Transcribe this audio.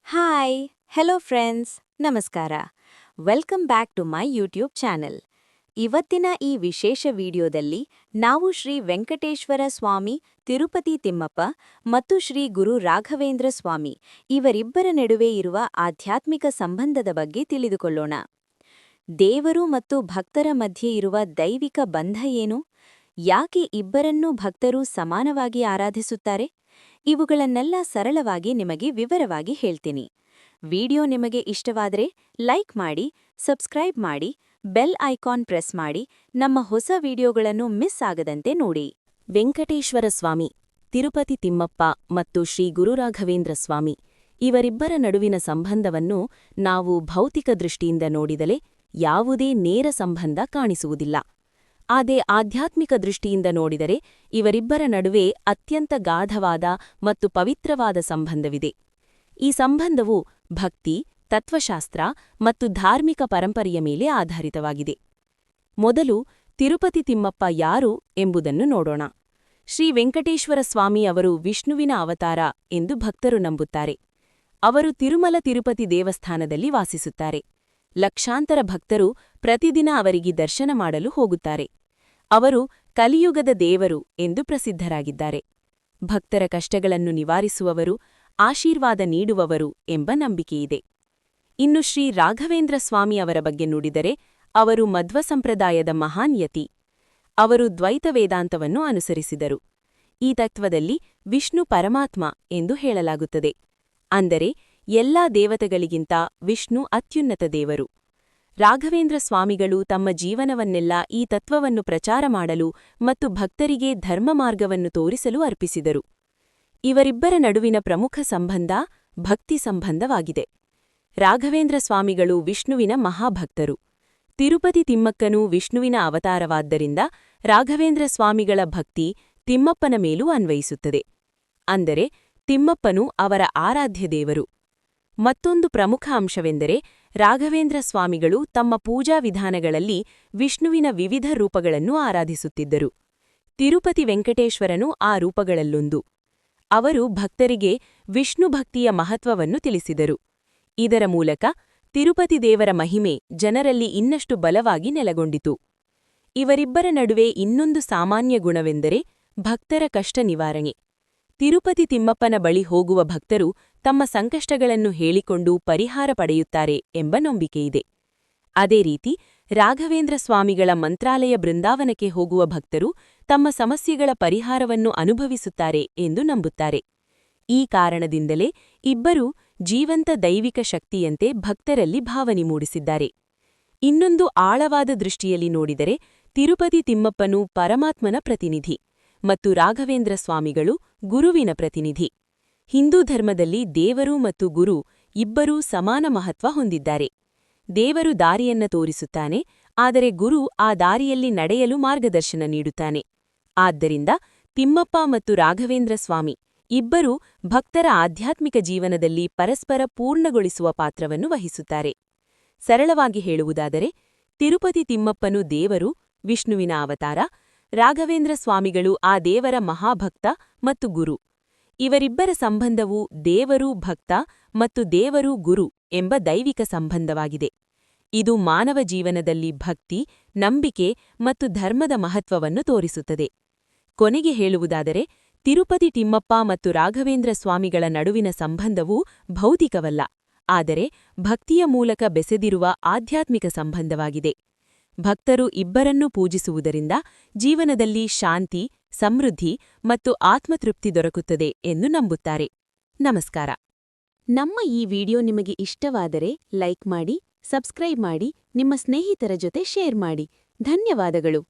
Hi hello friends ನಮಸ್ಕಾರ welcome back to my YouTube channel. ಇವತ್ತಿನ ಈ ವಿಶೇಷ ವಿಡಿಯೋದಲ್ಲಿ ನಾವು ಶ್ರೀ ವೆಂಕಟೇಶ್ವರ ಸ್ವಾಮಿ ತಿರುಪತಿ ತಿಮ್ಮಪ್ಪ ಮತ್ತು ಶ್ರೀ ಗುರು ರಾಘವೇಂದ್ರ ಸ್ವಾಮಿ ಇವರಿಬ್ಬರ ನಡುವೆ ಇರುವ ಆಧ್ಯಾತ್ಮಿಕ ಸಂಬಂಧದ ಬಗ್ಗೆ ತಿಳಿದುಕೊಳ್ಳೋಣ. ದೇವರು ಮತ್ತು ಭಕ್ತರ ಮಧ್ಯೆ ಇರುವ ದೈವಿಕ ಬಂಧ ಏನು? ಯಾಕೆ ಇಬ್ಬರನ್ನೂ ಭಕ್ತರು ಸಮಾನವಾಗಿ ಆರಾಧಿಸುತ್ತಾರೆ? ಇವುಗಳನ್ನೆಲ್ಲ ಸರಳವಾಗಿ ನಿಮಗೆ ವಿವರವಾಗಿ ಹೇಳ್ತೀನಿ. ವಿಡಿಯೋ ನಿಮಗೆ ಇಷ್ಟವಾದರೆ ಲೈಕ್ ಮಾಡಿ, ಸಬ್ಸ್ಕ್ರೈಬ್ ಮಾಡಿ, ಬೆಲ್ ಐಕಾನ್ ಪ್ರೆಸ್ ಮಾಡಿ ನಮ್ಮ ಹೊಸ ವಿಡಿಯೋಗಳನ್ನು ಮಿಸ್ ಆಗದಂತೆ ನೋಡಿ. ವೆಂಕಟೇಶ್ವರ ಸ್ವಾಮಿ, ತಿರುಪತಿ ತಿಮ್ಮಪ್ಪ ಮತ್ತು ಶ್ರೀ ಗುರುರಾಘವೇಂದ್ರ ಸ್ವಾಮಿ ಇವರಿಬ್ಬರ ನಡುವಿನ ಸಂಬಂಧವನ್ನು ನಾವು ಭೌತಿಕ ದೃಷ್ಟಿಯಿಂದ ನೋಡಿದಲೇ ಯಾವುದೇ ನೇರ ಸಂಬಂಧ ಕಾಣಿಸುವುದಿಲ್ಲ. ಆದರೆ ಆಧ್ಯಾತ್ಮಿಕ ದೃಷ್ಟಿಯಿಂದ ನೋಡಿದರೆ ಇವರಿಬ್ಬರ ನಡುವೆ ಅತ್ಯಂತ ಗಾಢವಾದ ಮತ್ತು ಪವಿತ್ರವಾದ ಸಂಬಂಧವಿದೆ. ಈ ಸಂಬಂಧವು ಭಕ್ತಿ, ತತ್ವಶಾಸ್ತ್ರ ಮತ್ತು ಧಾರ್ಮಿಕ ಪರಂಪರೆಯ ಮೇಲೆ ಆಧಾರಿತವಾಗಿದೆ. ಮೊದಲು ತಿರುಪತಿ ತಿಮ್ಮಪ್ಪ ಯಾರು ಎಂಬುದನ್ನು ನೋಡೋಣ. ಶ್ರೀ ವೆಂಕಟೇಶ್ವರ ಸ್ವಾಮಿ ಅವರು ವಿಷ್ಣುವಿನ ಅವತಾರ ಎಂದು ಭಕ್ತರು ನಂಬುತ್ತಾರೆ. ಅವರು ತಿರುಮಲ ತಿರುಪತಿ ದೇವಸ್ಥಾನದಲ್ಲಿ ವಾಸಿಸುತ್ತಾರೆ. ಲಕ್ಷಾಂತರ ಭಕ್ತರು ಪ್ರತಿದಿನ ಅವರಿಗೆ ದರ್ಶನ ಮಾಡಲು ಹೋಗುತ್ತಾರೆ. ಅವರು ಕಲಿಯುಗದ ದೇವರು ಎಂದು ಪ್ರಸಿದ್ಧರಾಗಿದ್ದಾರೆ. ಭಕ್ತರ ಕಷ್ಟಗಳನ್ನು ನಿವಾರಿಸುವವರು, ಆಶೀರ್ವಾದ ನೀಡುವವರು ಎಂಬ ನಂಬಿಕೆಯಿದೆ. ಇನ್ನು ಶ್ರೀ ರಾಘವೇಂದ್ರ ಸ್ವಾಮಿ ಅವರ ಬಗ್ಗೆ ನುಡಿದರೆ ಅವರು ಮಧ್ವ ಸಂಪ್ರದಾಯದ ಮಹಾನ್ ಯತಿ. ಅವರು ದ್ವೈತ ವೇದಾಂತವನ್ನು ಅನುಸರಿಸಿದರು. ಈ ತತ್ವದಲ್ಲಿ ವಿಷ್ಣು ಪರಮಾತ್ಮ ಎಂದು ಹೇಳಲಾಗುತ್ತದೆ. ಅಂದರೆ ಎಲ್ಲಾ ದೇವತೆಗಳಿಗಿಂತ ವಿಷ್ಣು ಅತ್ಯುನ್ನತ ದೇವರು. ರಾಘವೇಂದ್ರ ಸ್ವಾಮಿಗಳು ತಮ್ಮ ಜೀವನವನ್ನೆಲ್ಲ ಈ ತತ್ವವನ್ನು ಪ್ರಚಾರ ಮಾಡಲು ಮತ್ತು ಭಕ್ತರಿಗೆ ಧರ್ಮ ಮಾರ್ಗವನ್ನು ತೋರಿಸಲು ಅರ್ಪಿಸಿದರು. ಇವರಿಬ್ಬರ ನಡುವಿನ ಪ್ರಮುಖ ಸಂಬಂಧ ಭಕ್ತಿ ಸಂಬಂಧವಾಗಿದೆ. ರಾಘವೇಂದ್ರ ಸ್ವಾಮಿಗಳು ವಿಷ್ಣುವಿನ ಮಹಾಭಕ್ತರು. ತಿರುಪತಿ ತಿಮ್ಮಕ್ಕನೂ ವಿಷ್ಣುವಿನ ಅವತಾರವಾದ್ದರಿಂದ ರಾಘವೇಂದ್ರ ಸ್ವಾಮಿಗಳ ಭಕ್ತಿ ತಿಮ್ಮಪ್ಪನ ಮೇಲೂ ಅನ್ವಯಿಸುತ್ತದೆ. ಅಂದರೆ ತಿಮ್ಮಪ್ಪನು ಅವರ ಆರಾಧ್ಯ ದೇವರು. ಮತ್ತೊಂದು ಪ್ರಮುಖ ಅಂಶವೆಂದರೆ ರಾಘವೇಂದ್ರ ಸ್ವಾಮಿಗಳು ತಮ್ಮ ಪೂಜಾ ವಿಧಾನಗಳಲ್ಲಿ ವಿಷ್ಣುವಿನ ವಿವಿಧ ರೂಪಗಳನ್ನು ಆರಾಧಿಸುತ್ತಿದ್ದರು. ತಿರುಪತಿ ವೆಂಕಟೇಶ್ವರನು ಆ ರೂಪಗಳಲ್ಲೊಂದು. ಅವರು ಭಕ್ತರಿಗೆ ವಿಷ್ಣು ಭಕ್ತಿಯ ಮಹತ್ವವನ್ನು ತಿಳಿಸಿದರು. ಇದರ ಮೂಲಕ ತಿರುಪತಿ ದೇವರ ಮಹಿಮೆ ಜನರಲ್ಲಿ ಇನ್ನಷ್ಟು ಬಲವಾಗಿ ನೆಲೆಗೊಂಡಿತು. ಇವರಿಬ್ಬರ ನಡುವೆ ಇನ್ನೊಂದು ಸಾಮಾನ್ಯ ಗುಣವೆಂದರೆ ಭಕ್ತರ ಕಷ್ಟ ನಿವಾರಣೆ. ತಿರುಪತಿ ತಿಮ್ಮಪ್ಪನ ಬಳಿ ಹೋಗುವ ಭಕ್ತರು ತಮ್ಮ ಸಂಕಷ್ಟಗಳನ್ನು ಹೇಳಿಕೊಂಡು ಪರಿಹಾರ ಪಡೆಯುತ್ತಾರೆ ಎಂಬ ನಂಬಿಕೆಯಿದೆ. ಅದೇ ರೀತಿ ರಾಘವೇಂದ್ರ ಸ್ವಾಮಿಗಳ ಮಂತ್ರಾಲಯ ಬೃಂದಾವನಕ್ಕೆ ಹೋಗುವ ಭಕ್ತರು ತಮ್ಮ ಸಮಸ್ಯೆಗಳ ಪರಿಹಾರವನ್ನು ಅನುಭವಿಸುತ್ತಾರೆ ಎಂದು ನಂಬುತ್ತಾರೆ. ಈ ಕಾರಣದಿಂದಲೇ ಇಬ್ಬರೂ ಜೀವಂತ ದೈವಿಕ ಶಕ್ತಿಯಂತೆ ಭಕ್ತರಲ್ಲಿ ಭಾವನೆ ಮೂಡಿಸಿದ್ದಾರೆ. ಇನ್ನೊಂದು ಆಳವಾದ ದೃಷ್ಟಿಯಲ್ಲಿ ನೋಡಿದರೆ ತಿರುಪತಿ ತಿಮ್ಮಪ್ಪನು ಪರಮಾತ್ಮನ ಪ್ರತಿನಿಧಿ ಮತ್ತು ರಾಘವೇಂದ್ರ ಸ್ವಾಮಿಗಳು ಗುರುವಿನ ಪ್ರತಿನಿಧಿ. ಹಿಂದೂ ಧರ್ಮದಲ್ಲಿ ದೇವರು ಮತ್ತು ಗುರು ಇಬ್ಬರೂ ಸಮಾನ ಮಹತ್ವ ಹೊಂದಿದ್ದಾರೆ. ದೇವರು ದಾರಿಯನ್ನ ತೋರಿಸುತ್ತಾನೆ, ಆದರೆ ಗುರು ಆ ದಾರಿಯಲ್ಲಿ ನಡೆಯಲು ಮಾರ್ಗದರ್ಶನ ನೀಡುತ್ತಾನೆ. ಆದ್ದರಿಂದ ತಿಮ್ಮಪ್ಪ ಮತ್ತು ರಾಘವೇಂದ್ರ ಸ್ವಾಮಿ ಇಬ್ಬರೂ ಭಕ್ತರ ಆಧ್ಯಾತ್ಮಿಕ ಜೀವನದಲ್ಲಿ ಪರಸ್ಪರ ಪೂರ್ಣಗೊಳಿಸುವ ಪಾತ್ರವನ್ನು ವಹಿಸುತ್ತಾರೆ. ಸರಳವಾಗಿ ಹೇಳುವುದಾದರೆ ತಿರುಪತಿ ತಿಮ್ಮಪ್ಪನು ದೇವರು, ವಿಷ್ಣುವಿನ ಅವತಾರ. ರಾಘವೇಂದ್ರ ಸ್ವಾಮಿಗಳು ಆ ದೇವರ ಮಹಾಭಕ್ತ ಮತ್ತು ಗುರು. ಇವರಿಬ್ಬರ ಸಂಬಂಧವು ದೇವರು ಭಕ್ತ ಮತ್ತು ದೇವರು ಗುರು ಎಂಬ ದೈವಿಕ ಸಂಬಂಧವಾಗಿದೆ. ಇದು ಮಾನವ ಜೀವನದಲ್ಲಿ ಭಕ್ತಿ, ನಂಬಿಕೆ ಮತ್ತು ಧರ್ಮದ ಮಹತ್ವವನ್ನು ತೋರಿಸುತ್ತದೆ. ಕೊನೆಗೆ ಹೇಳುವುದಾದರೆ ತಿರುಪತಿ ತಿಮ್ಮಪ್ಪ ಮತ್ತು ರಾಘವೇಂದ್ರ ಸ್ವಾಮಿಗಳ ನಡುವಿನ ಸಂಬಂಧವು ಭೌತಿಕವಲ್ಲ, ಆದರೆ ಭಕ್ತಿಯ ಮೂಲಕ ಬೆಸೆದಿರುವ ಆಧ್ಯಾತ್ಮಿಕ ಸಂಬಂಧವಾಗಿದೆ. ಭಕ್ತರು ಇಬ್ಬರನ್ನೂ ಪೂಜಿಸುವುದರಿಂದ ಜೀವನದಲ್ಲಿ ಶಾಂತಿ, ಸಮೃದ್ಧಿ ಮತ್ತು ಆತ್ಮತೃಪ್ತಿ ದೊರಕುತ್ತದೆ ಎಂದು ನಂಬುತ್ತಾರೆ. ನಮಸ್ಕಾರ. ನಮ್ಮ ಈ ವಿಡಿಯೋ ನಿಮಗೆ ಇಷ್ಟವಾದರೆ ಲೈಕ್ ಮಾಡಿ, ಸಬ್ಸ್ಕ್ರೈಬ್ ಮಾಡಿ, ನಿಮ್ಮ ಸ್ನೇಹಿತರ ಜೊತೆ ಶೇರ್ ಮಾಡಿ. ಧನ್ಯವಾದಗಳು.